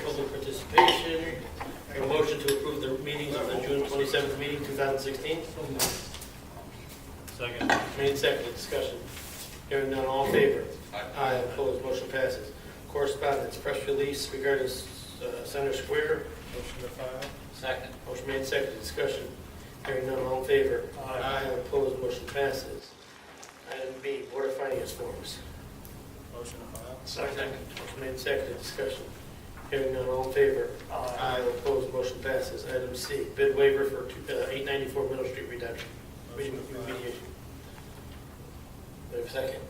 Public participation. A motion to approve the meetings of the June 27th meeting, 2016. Second. Made second, discussion. Hearing none, all in favor? Aye. Opposed, motion passes. Correspondence, press release regarding Center Square. Motion to file. Second. Motion made second, discussion. Hearing none, all in favor? Aye. Opposed, motion passes. Item B, Board of Finance forms. Motion to file. Second. Motion made second, discussion. Hearing none, all in favor? Aye. Opposed, motion passes. Item C, bid waiver for 894 Middle Street reduction. Motion to file. Remediation. Do I have a second?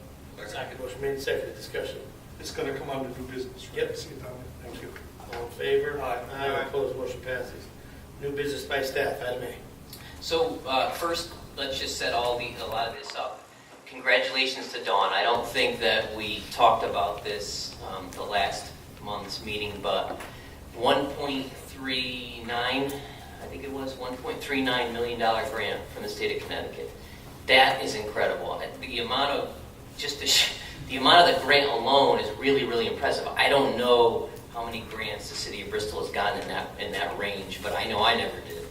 Second. Motion made second, discussion. It's going to come under new business, right? Yep. See it down there. Thank you. All in favor? Aye. Opposed, motion passes. New business by staff, item A. So first, let's just set a lot of this up. Congratulations to Dawn. I don't think that we talked about this the last month's meeting, but 1.39, I think it was $1.39 million grant from the state of Connecticut. That is incredible. The amount of the amount of the grant alone is really, really impressive. I don't know how many grants the city of Bristol has gotten in that range, but I know I never did.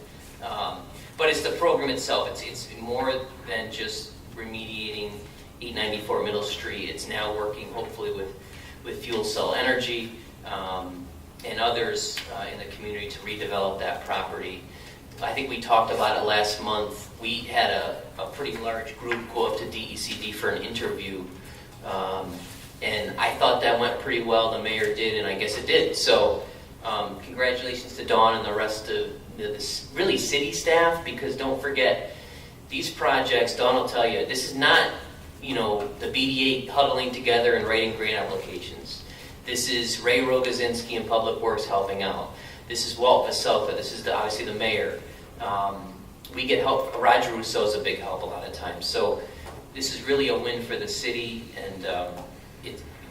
But it's the program itself. It's more than just remediating 894 Middle Street. It's now working hopefully with Fuel Cell Energy and others in the community to redevelop that property. I think we talked about it last month. We had a pretty large group go up to DECD for an interview. And I thought that went pretty well. The mayor did, and I guess it did. So congratulations to Dawn and the rest of the really city staff, because don't forget, these projects, Dawn will tell you, this is not, the BDA huddling together and writing grant applications. This is Ray Rogozinski and Public Works helping out. This is Walt Vaselka. This is obviously the mayor. We get help. Roger Rousseau is a big help a lot of times. So this is really a win for the city, and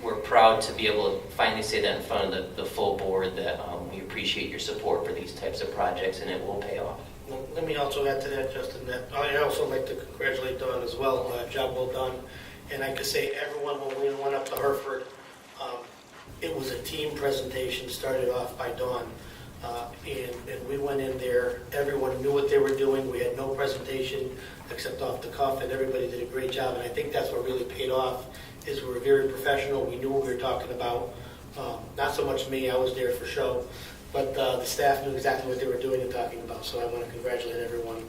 we're proud to be able to finally say that in front of the full board, that we appreciate your support for these types of projects, and it will pay off. Well, let me also add to that, Justin, that I also like to congratulate Dawn as well. Job well done. And I could say everyone, when we went up to Hereford, it was a team presentation started off by Dawn. And we went in there, everyone knew what they were doing. We had no presentation except off the cuff, and everybody did a great job. And I think that's what really paid off, is we were very professional. We knew what we were talking about. Not so much me, I was there for show, but the staff knew exactly what they were doing and talking about. So I want to congratulate everyone.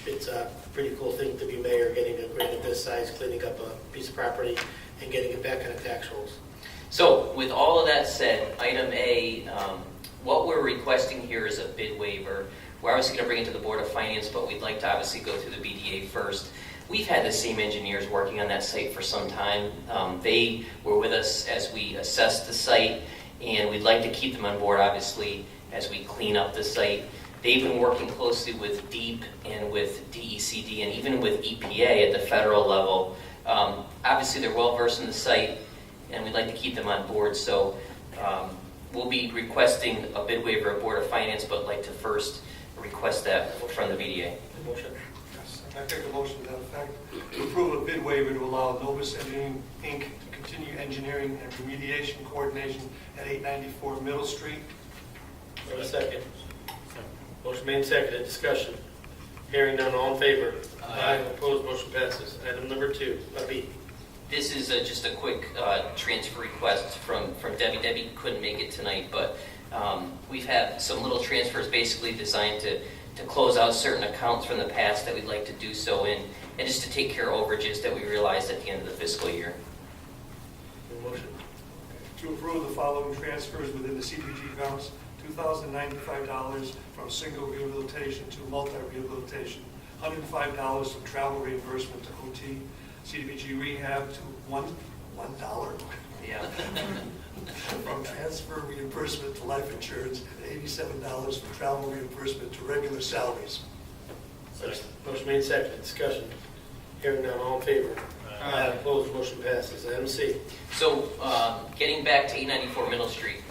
It's a pretty cool thing to be mayor, getting a grant of this size, cleaning up a piece of property, and getting it back on the tax rolls. So with all of that said, item A, what we're requesting here is a bid waiver. We're obviously going to bring it to the Board of Finance, but we'd like to obviously go through the BDA first. We've had the same engineers working on that site for some time. They were with us as we assessed the site, and we'd like to keep them on board, obviously, as we clean up the site. They've been working closely with DEEP and with DECD and even with EPA at the federal level. Obviously, they're well-versed in the site, and we'd like to keep them on board. So we'll be requesting a bid waiver of Board of Finance, but like to first request that from the BDA. Motion. Yes, I take a motion to that effect. To approve a bid waiver to allow Novus Engineering, Inc. to continue engineering and remediation coordination at 894 Middle Street. Do I have a second? Motion made, seconded, discussion. Hearing none, all in favor? Aye. Opposed, motion passes. Item number 2, B. This is just a quick transfer request from Debbie. Debbie couldn't make it tonight, but we've had some little transfers basically designed to close out certain accounts from the past that we'd like to do so in, and just to take care of overages that we realized at the end of the fiscal year. Motion. To approve the following transfers within the CDBG accounts: $2,095 from single rehabilitation to multi-rehabilitation, $105 from travel reimbursement to OT, CDBG rehab to $1. Yeah. From transfer reimbursement to life insurance, and $87 from travel reimbursement to regular salaries. Motion made, seconded, discussion. Hearing none, all in favor? Aye. Opposed, motion passes. Item C. So getting back to 894 Middle Street,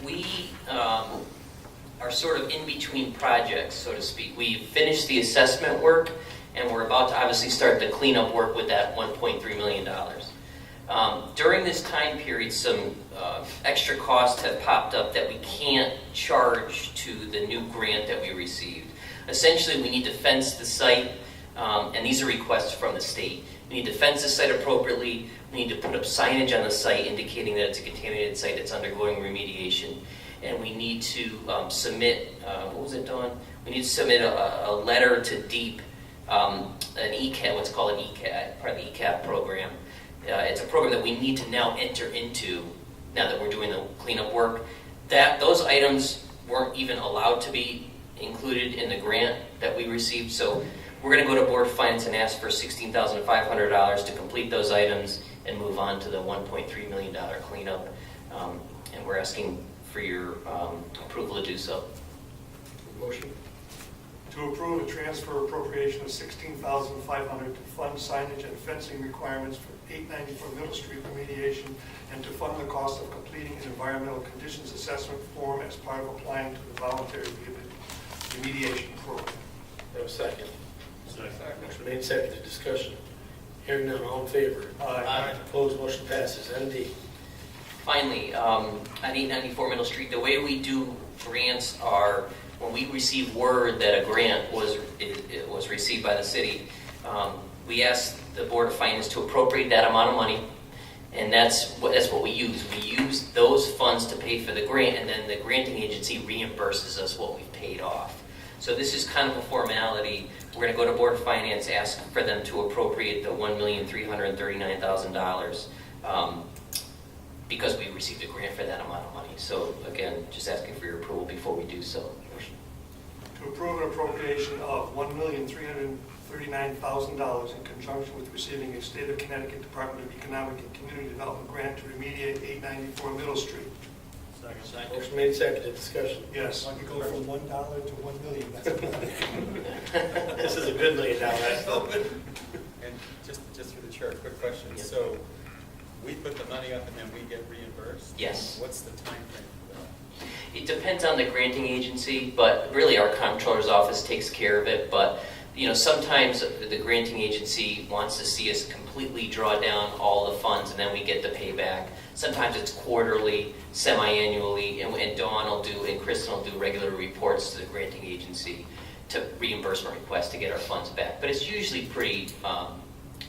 we are sort of in between projects, so to speak. We finished the assessment work, and we're about to obviously start the cleanup work with that $1.3 million. During this time period, some extra costs have popped up that we can't charge to the new grant that we received. Essentially, we need to fence the site, and these are requests from the state. We need to fence the site appropriately. We need to put up signage on the site indicating that it's a contaminated site that's undergoing remediation. And we need to submit, what was it, Dawn? We need to submit a letter to DEEP, an ECAP, what's called an ECAP, part of the ECAP program. It's a program that we need to now enter into now that we're doing the cleanup work. Those items weren't even allowed to be included in the grant that we received. So we're going to go to Board of Finance and ask for $16,500 to complete those items and move on to the $1.3 million cleanup. And we're asking for your approval to do so. Motion. To approve a transfer appropriation of $16,500 to fund signage and fencing requirements for 894 Middle Street remediation and to fund the cost of completing an environmental conditions assessment form as part of applying to the voluntary remediation program. Have a second. Second. Motion made, seconded, discussion. Hearing none, all in favor? Aye. Opposed, motion passes. ND. Finally, on 894 Middle Street, the way we do grants are when we receive word that a grant was received by the city, we ask the Board of Finance to appropriate that amount of money, and that's what we use. We use those funds to pay for the grant, and then the granting agency reimburses us what we've paid off. So this is kind of a formality. We're going to go to Board of Finance, ask for them to appropriate the $1,339,000 because we received a grant for that amount of money. So again, just asking for your approval before we do so. To approve an appropriation of $1,339,000 in conjunction with receiving a State of Connecticut Department of Economic and Community Development grant to remediate 894 Middle Street. Second. Motion made, seconded, discussion. Yes. I could go from $1 to $1 million. That's This is a good $1 million. And just through the chair, a quick question. Yeah. So we put the money up and then we get reimbursed? Yes. What's the time frame for that? It depends on the granting agency, but really our comptroller's office takes care of it. But sometimes the granting agency wants to see us completely draw down all the funds and then we get the payback. Sometimes it's quarterly, semi-annually, and Dawn will do, and Kristen will do regular reports to the granting agency to reimbursement requests to get our funds back. But it's usually pretty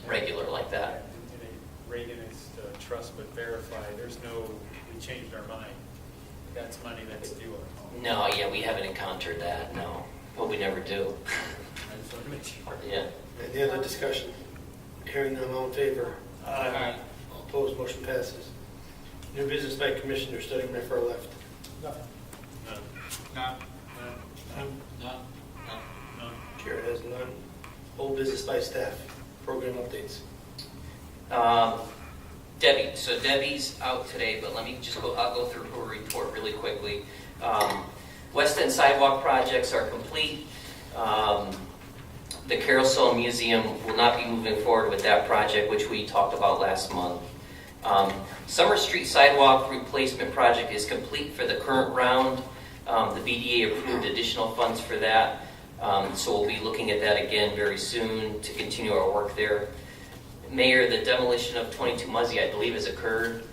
regular like that. In a Reaganist trust but verify, there's no, we changed our mind. That's money that's due on call. No, yeah, we haven't encountered that, no. Well, we never do. I just want to make sure. Yeah. Any other discussion? Hearing none, all in favor? Aye. All opposed, motion passes. New business by Commissioner, starting my far left. Nothing. None. None. Chair has none. Old business by staff. Program updates. Debbie. So Debbie's out today, but I'll go through her report really quickly. West End sidewalk projects are complete. The Carousel Museum will not be moving forward with that project, which we talked about last month. Summer Street sidewalk replacement project is complete for the current round. The BDA approved additional funds for that. So we'll be looking at that again very soon to continue our work there. Mayor, the demolition of 22 Muzzy, I believe, has occurred.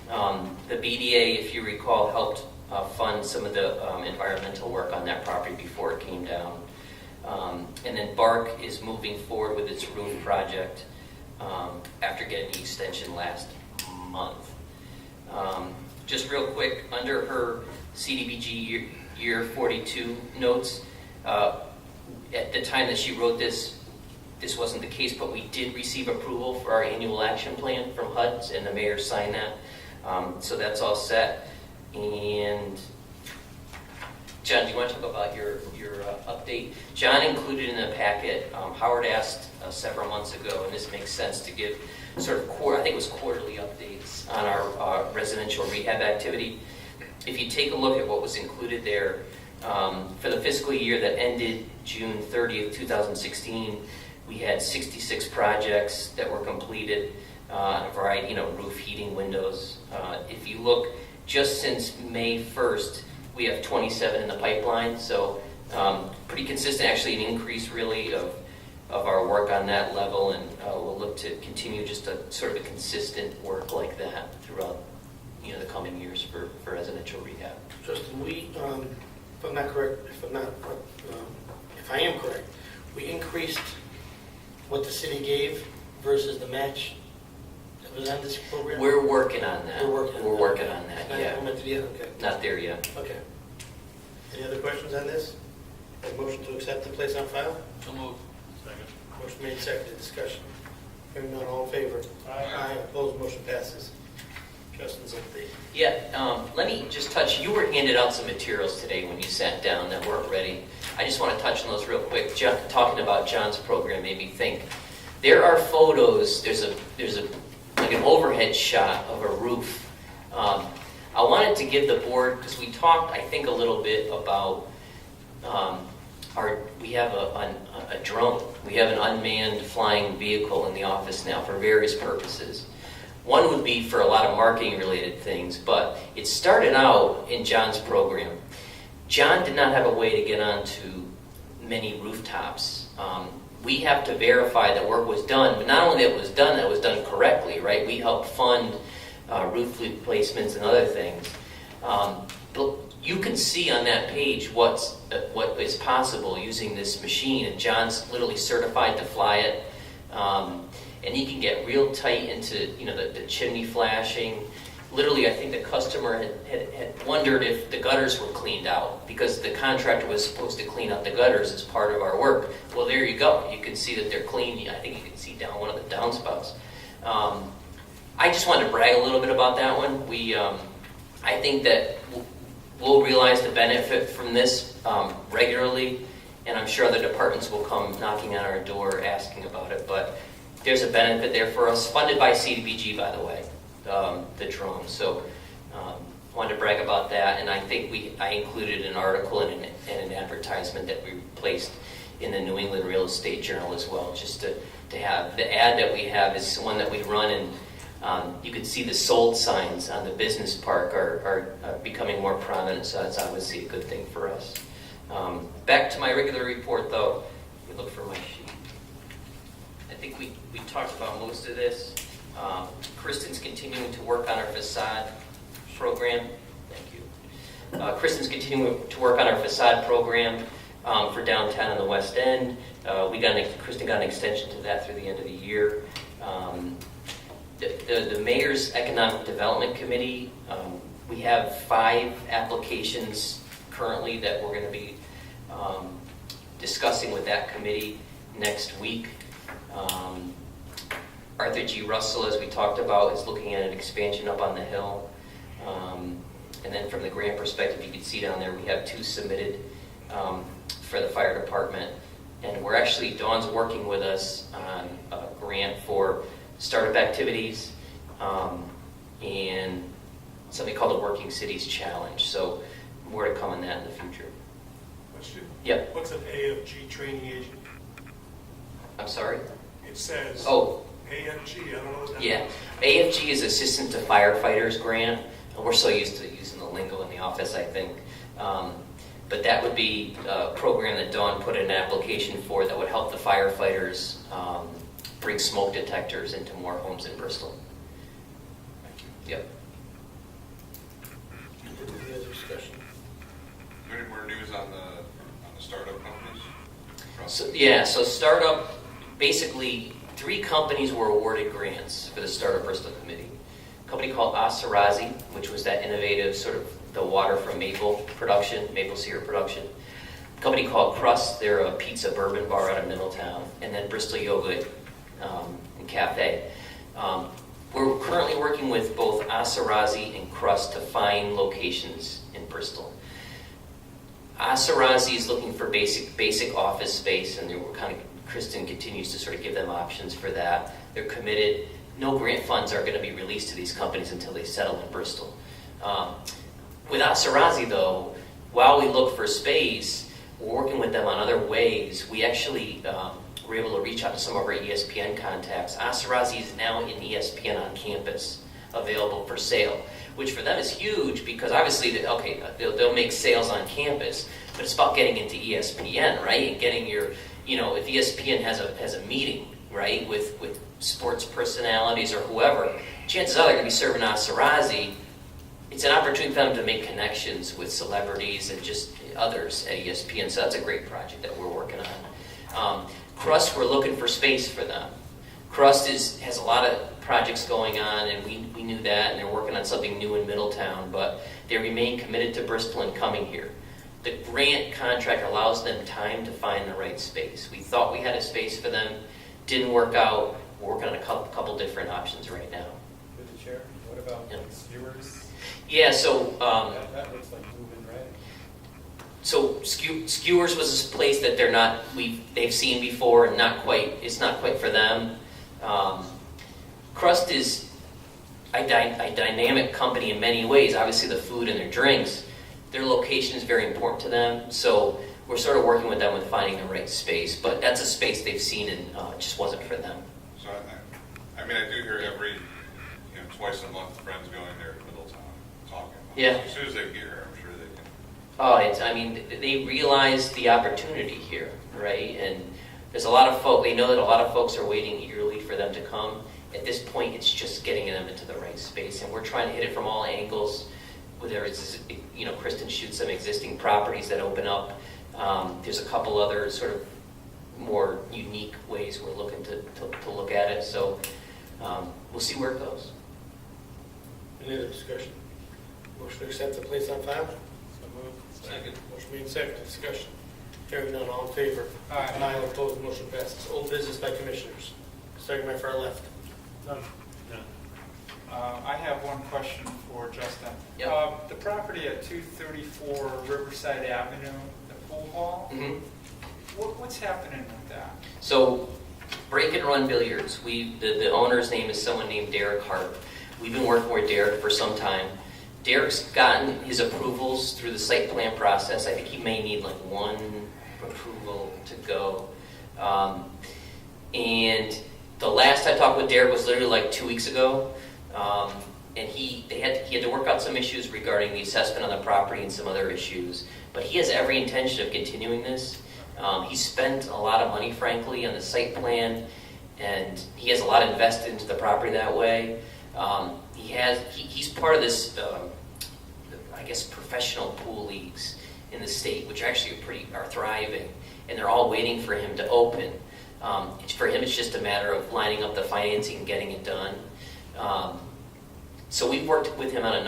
The BDA, if you recall, helped fund some of the environmental work on that property before it came down. And then Bark is moving forward with its roof project after getting the extension last month. Just real quick, under her CDBG year 42 notes, at the time that she wrote this wasn't the case, but we did receive approval for our annual action plan from HUD, and the mayor signed that. So that's all set. And John, do you want to talk about your update? John included in the packet, Howard asked several months ago, and this makes sense to give sort of I think it was quarterly updates on our residential rehab activity. If you take a look at what was included there, for the fiscal year that ended June 30th, 2016, we had 66 projects that were completed, a variety, roof, heating, windows. If you look just since May 1st, we have 27 in the pipeline, so pretty consistent, actually an increase really of of our work on that level, and we'll look to continue just a sort of a consistent work like that throughout, the coming years for residential rehab. Justin, if I'm not correct, if I am correct, we increased what the city gave versus the match that was on this program? We're working on that. We're working on that. We're working on that, Not yeah. implemented yet? Okay. Not there yet. Okay. Any other questions on this? A motion to accept and place on file? So moved. Second. Motion made, seconded, discussion. Hearing none, all in favor? Aye. Opposed, motion passes. Justin's update. Yeah, let me just touch, you were handed out some materials today when you sat down that weren't ready. I just want to touch on those real quick. Talking about John's program made me think. There are photos, there's like an overhead shot of a roof. I wanted to give the board, because we talked, I think, a little bit about we have a drone. We have an unmanned flying vehicle in the office now for various purposes. One would be for a lot of marketing related things, but it started out in John's program. John did not have a way to get onto many rooftops. We have to verify that work was done, but not only that it was done correctly, right? We help fund roof replacements and other things. But you can see on that page what is possible using this machine, and John's literally certified to fly it. And he can get real tight into the chimney flashing. Literally, I think the customer had wondered if the gutters were cleaned out, because the contractor was supposed to clean out the gutters as part of our work. Well, there you go. You can see that they're clean. I think you can see down one of the downspouts. I just wanted to brag a little bit about that one. I think that we'll realize the benefit from this regularly, and I'm sure other departments will come knocking on our door asking about it. But there's a benefit there for us, funded by CDBG, by the way, the drone. So wanted to brag about that, and I think I included an article and an advertisement that we placed in the New England Real Estate Journal as well, just to have. The ad that we have is one that we run, and you can see the sold signs on the business park are becoming more prominent, so that's obviously a good thing for us. Back to my regular report, though. Let me look for my sheet. I think we talked about most of this. Kristen's continuing to work on our facade program. Thank you. Kristen's continuing to work on our facade program for downtown and the West End. Kristen got an extension to that through the end of the year. The Mayor's Economic Development Committee, we have 5 applications currently that we're going to be discussing with that committee next week. Arthur G. Russell, as we talked about, is looking at an expansion up on the hill. And then from the grant perspective, you can see down there we have 2 submitted for the fire department. And we're actually, Dawn's working with us on a grant for startup activities and something called the Working Cities Challenge. So more to come on that in the future. Question? Yep. What's an AFG training agent? I'm sorry? It says Oh, AFG, I don't know what that yeah. means. AFG is Assistant to Firefighters Grant. We're so used to using the lingo in the office, I think. But that would be a program that Dawn put in an application for that would help the firefighters bring smoke detectors into more homes in Bristol. Yep. Any other discussion? Is there any more news on the startup companies? So startup, basically 3 companies were awarded grants for the Startup Bristol Committee. A company called Asarazi, which was that innovative sort of the water from maple syrup production. A company called Crust, they're a pizza bourbon bar out of Middletown. And then Bristol Yogurt and Cafe. We're currently working with both Asarazi and Crust to find locations in Bristol. Asarazi is looking for basic office space, and Kristen continues to sort of give them options for that. They're committed. No grant funds are going to be released to these companies until they settle in Bristol. With Asarazi, though, while we look for space, we're working with them on other ways. We actually were able to reach out to some of our ESPN contacts. Asarazi is now in ESPN on campus, available for sale, which for them is huge because obviously, they'll make sales on campus, but it's about getting into ESPN, right? And getting your if ESPN has a meeting, right, with sports personalities or whoever, chances are they're going to be serving Asarazzi. It's an opportunity for them to make connections with celebrities and just others at ESPN. So that's a great project that we're working on. Crust, we're looking for space for them. Crust has a lot of projects going on, and we knew that, and they're working on something new in Middletown, but they remain committed to Bristol and coming here. The grant contract allows them time to find the right space. We thought we had a space for them, didn't work out. We're working on a couple different options right now. Through the chair, what about Yeah. like skewers? Yeah, so That looks like moving right. So Skewers was a place that they've seen before, and it's not quite for them. Crust is a dynamic company in many ways. Obviously, the food and their drinks, their location is very important to them. So we're sort of working with them with finding the right space. But that's a space they've seen, and it just wasn't for them. So, I mean, I do hear twice a month, friends going there to Middletown, talking about Yeah. it. As soon as they get here, I'm sure they can. Oh, they realize the opportunity here, right? And there's a lot of folk, they know that a lot of folks are waiting eagerly for them to come. At this point, it's just getting them into the right space. And we're trying to hit it from all angles, whether it's, Kristen shoots some existing properties that open up. There's a couple other sort of more unique ways we're looking to look at it. So we'll see where it goes. Any other discussion? Motion to accept the place on file? So moved. Second. Motion made second, discussion. Hearing none, all in favor? Aye. All opposed, motion passes. Old business by commissioners. Starting my far left. None. I have one question for Justin. Yep. The property at 234 Riverside Avenue, the pool hall, Mm-hmm. what's happening with that? So, Break and Run Billiards. The owner's name is someone named Derek Hart. We've been working with Derek for some time. Derek's gotten his approvals through the site plan process. I think he may need like one approval to go. And the last I talked with Derek was literally like 2 weeks ago. And he had to work out some issues regarding the assessment on the property and some other issues. But he has every intention of continuing this. He spent a lot of money, frankly, on the site plan, and he has a lot invested into the property that way. He's part of this, professional pool leagues in the state, which actually are thriving, and they're all waiting for him to open. For him, it's just a matter of lining up the financing and getting it done. So we've worked with him on a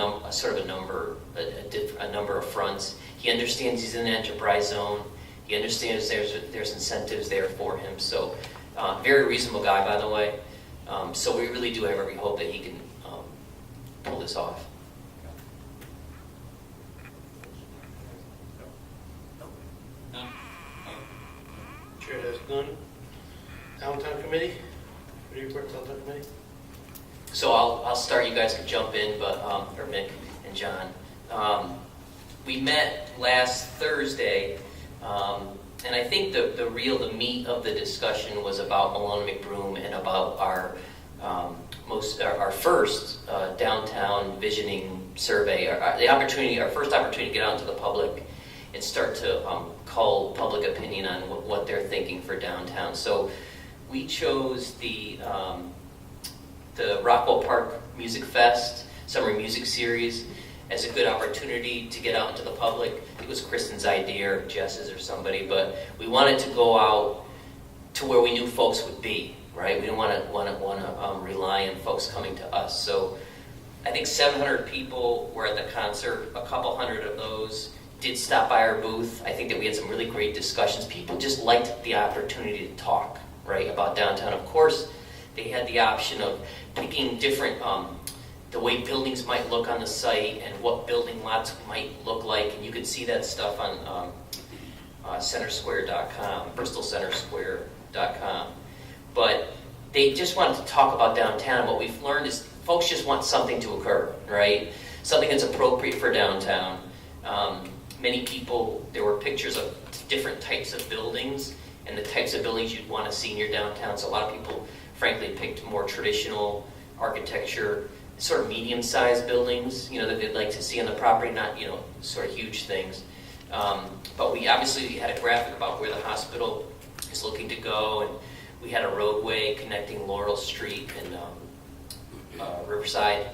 number of fronts. He understands he's in the enterprise zone. He understands there's incentives there for him. So very reasonable guy, by the way. So we really do have every hope that he can pull this off. None. Chair has none. Downtown committee? What do you report, downtown committee? So I'll start. You guys can jump in, but or Mick and John. We met last Thursday, and I think the meat of the discussion was about Malone McBroom and about our first downtown visioning survey, our first opportunity to get out into the public and start to cull public opinion on what they're thinking for downtown. So we chose the Rockwell Park Music Fest Summer Music Series as a good opportunity to get out into the public. It was Kristen's idea, or Jess's, or somebody, but we wanted to go out to where we knew folks would be, right? We didn't want to rely on folks coming to us. So I think 700 people were at the concert. A couple hundred of those did stop by our booth. I think that we had some really great discussions. People just liked the opportunity to talk, right, about downtown. Of course, they had the option of picking different, the way buildings might look on the site and what building lots might look like. And you can see that stuff on centersquare.com, bristolcentersquare.com. But they just wanted to talk about downtown. What we've learned is folks just want something to occur, right? Something that's appropriate for downtown. Many people, there were pictures of different types of buildings and the types of buildings you'd want to see in your downtown. So a lot of people, frankly, picked more traditional architecture, sort of medium-sized buildings, that they'd like to see on the property, not, sort of huge things. But we obviously had a graphic about where the hospital is looking to go, and we had a roadway connecting Laurel Street and Riverside.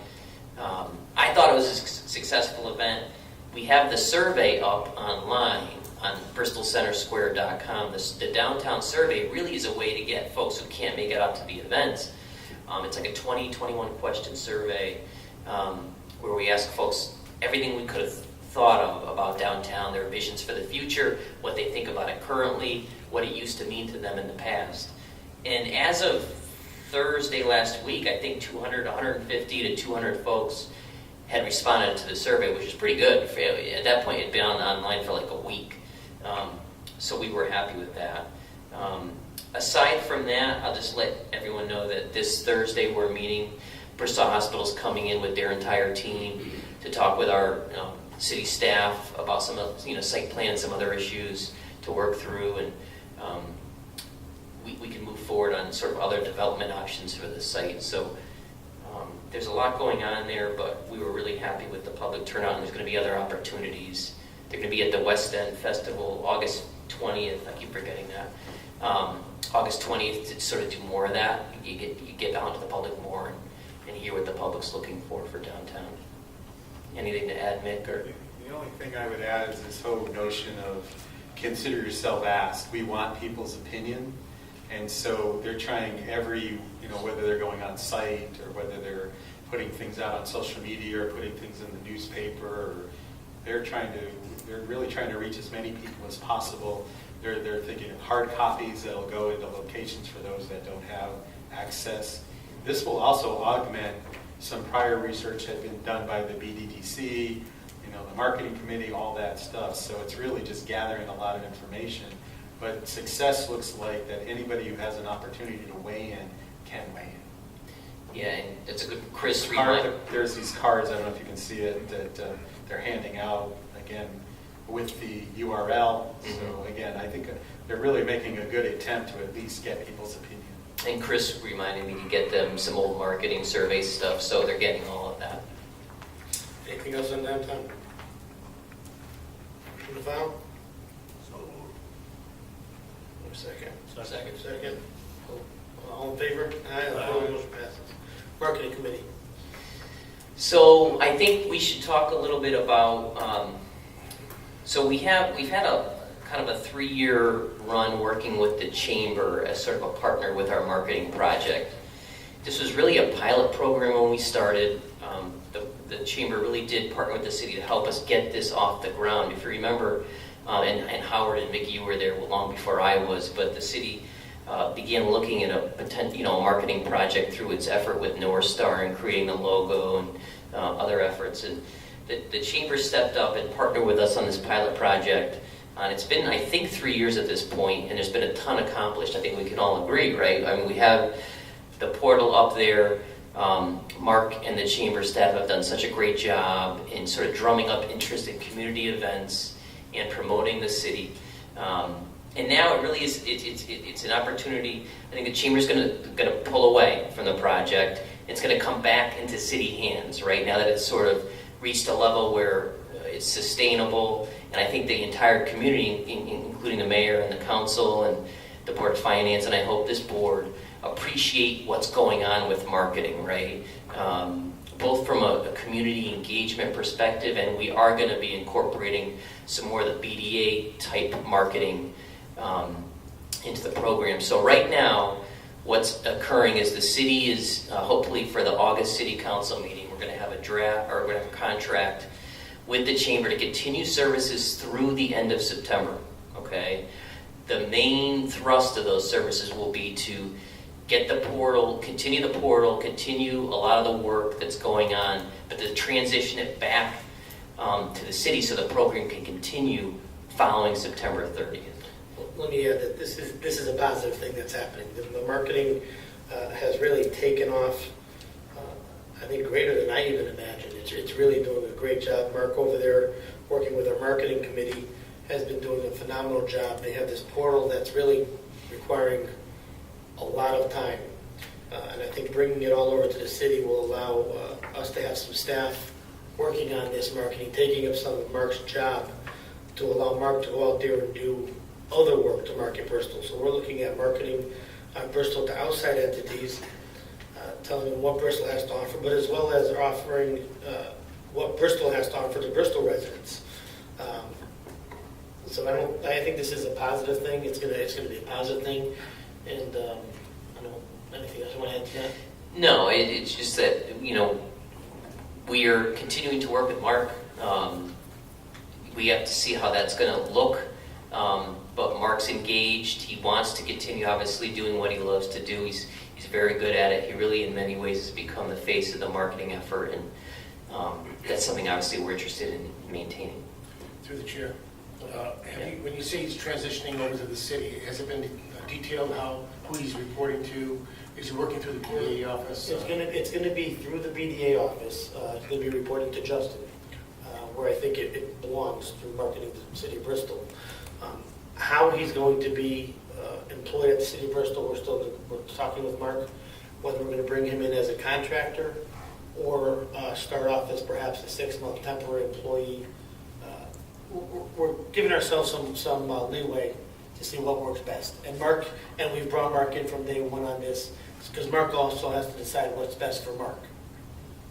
I thought it was a successful event. We have the survey up online on bristolcentersquare.com. The downtown survey really is a way to get folks who can't make it out to the events. It's like a 21 question survey where we ask folks everything we could have thought of about downtown, their visions for the future, what they think about it currently, what it used to mean to them in the past. And as of Thursday last week, I think 150 to 200 folks had responded to the survey, which is pretty good. At that point, it had been online for like a week. So we were happy with that. Aside from that, I'll just let everyone know that this Thursday we're meeting. Bristol Hospital's coming in with their entire team to talk with our city staff about some of site plan and some other issues to work through, and we can move forward on sort of other development options for the site. So there's a lot going on there, but we were really happy with the public turnout, and there's going to be other opportunities. They're going to be at the West End Festival August 20th. I keep forgetting that. August 20th to sort of do more of that. You get out to the public more and hear what the public's looking for downtown. Anything to add, Mick? Or? The only thing I would add is this whole notion of consider yourself asked. We want people's opinion, and so they're trying whether they're going on site or whether they're putting things out on social media or putting things in the newspaper, or they're really trying to reach as many people as possible. They're thinking of hard copies that'll go into locations for those that don't have access. This will also augment some prior research had been done by the BDDC, the marketing committee, all that stuff. So it's really just gathering a lot of information. But success looks like that anybody who has an opportunity to weigh in can weigh in. Yeah, and it's a good Chris reminder. There's these cards, I don't know if you can see it, that they're handing out, again, with the URL. So again, I think they're really making a good attempt to at least get people's opinion. And Chris reminded me to get them some old marketing survey stuff, so they're getting all of that. Anything else on downtown? In the file? Second. Second. All in favor? Aye. Opposed? Motion passes. Marketing committee. So I think we should talk a little bit about. So we've had a kind of a 3-year run working with the chamber as sort of a partner with our marketing project. This was really a pilot program when we started. The chamber really did partner with the city to help us get this off the ground. If you remember, and Howard and Mickey were there long before I was, but the city began looking at a potential, marketing project through its effort with North Star and creating the logo and other efforts. And the chamber stepped up and partnered with us on this pilot project. And it's been, I think, 3 years at this point, and there's been a ton accomplished. I think we can all agree, right? I mean, we have the portal up there. Mark and the chamber staff have done such a great job in sort of drumming up interest in community events and promoting the city. And now it really is, it's an opportunity. I think the chamber's going to pull away from the project. It's going to come back into city hands, right? Now that it's sort of reached a level where it's sustainable. And I think the entire community, including the mayor and the council and the board of finance, and I hope this board, appreciate what's going on with marketing, right? Both from a community engagement perspective, and we are going to be incorporating some more of the BDA type marketing into the program. So right now, what's occurring is the city is, hopefully for the August City Council meeting, we're going to have a draft, or we're going to have a contract with the chamber to continue services through the end of September, okay? The main thrust of those services will be to get the portal, continue a lot of the work that's going on, but to transition it back to the city so the program can continue following September 30th. Let me add that this is a positive thing that's happening. The marketing has really taken off, I think, greater than I even imagined. It's really doing a great job. Mark over there, working with our marketing committee, has been doing a phenomenal job. They have this portal that's really requiring a lot of time. And I think bringing it all over to the city will allow us to have some staff working on this marketing, taking up some of Mark's job to allow Mark to go out there and do other work to market Bristol. So we're looking at marketing Bristol to outside entities, telling them what Bristol has to offer, but as well as offering what Bristol has to offer to Bristol residents. So I think this is a positive thing. It's gonna be a positive thing, and I don't anything else you want to add to that? No, it's just that, we are continuing to work with Mark. We have to see how that's going to look, but Mark's engaged. He wants to continue, obviously, doing what he loves to do. He's very good at it. He really, in many ways, has become the face of the marketing effort, and that's something, obviously, we're interested in maintaining. Through the chair, when you say he's transitioning over to the city, has it been detailed who he's reporting to? Is he working through the BDA office? It's gonna be through the BDA office. It's gonna be reporting to Justin, where I think it belongs through marketing to the city of Bristol. How he's going to be employed at the city of Bristol, we're talking with Mark, whether we're gonna bring him in as a contractor or start off as perhaps a 6-month temporary employee. We're giving ourselves some leeway to see what works best. And we've brought Mark in from day one on this, because Mark also has to decide what's best for Mark.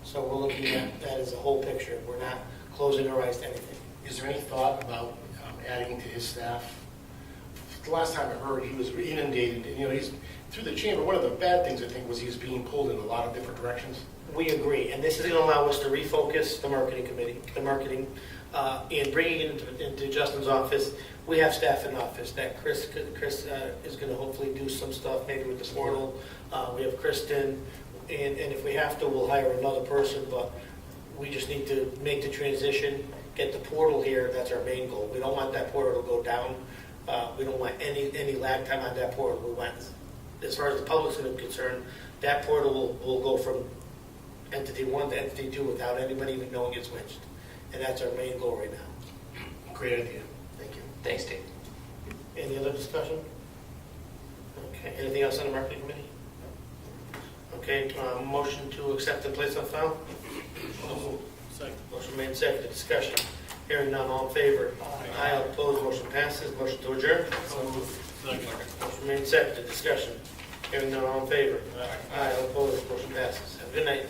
So we're looking at that as a whole picture. We're not closing our eyes to anything. Is there any thought about adding to his staff? The last time I heard, he was inundated. He's through the chamber. One of the bad things, I think, was he was being pulled in a lot of different directions. We agree, and this is going to allow us to refocus the marketing committee, and bringing it into Justin's office. We have staff in office that Chris is going to hopefully do some stuff, maybe with the portal. We have Kristen, and if we have to, we'll hire another person, but we just need to make the transition, get the portal here. That's our main goal. We don't want that portal to go down. We don't want any lag time on that portal. We want, as far as the public's concerned, that portal will go from entity 1 to entity 2 without anybody even knowing it's switched. And that's our main goal right now. Great idea. Thank you. Thanks, Dave. Any other discussion? Okay, anything else on the marketing committee? Okay, motion to accept and place on file? Second. Motion made, second, discussion. Hearing none, all in favor? Aye. Opposed, motion passes. Motion to adjourn? Motion made, second, discussion. Hearing none, all in favor? Aye. Opposed, motion passes. Have a good night.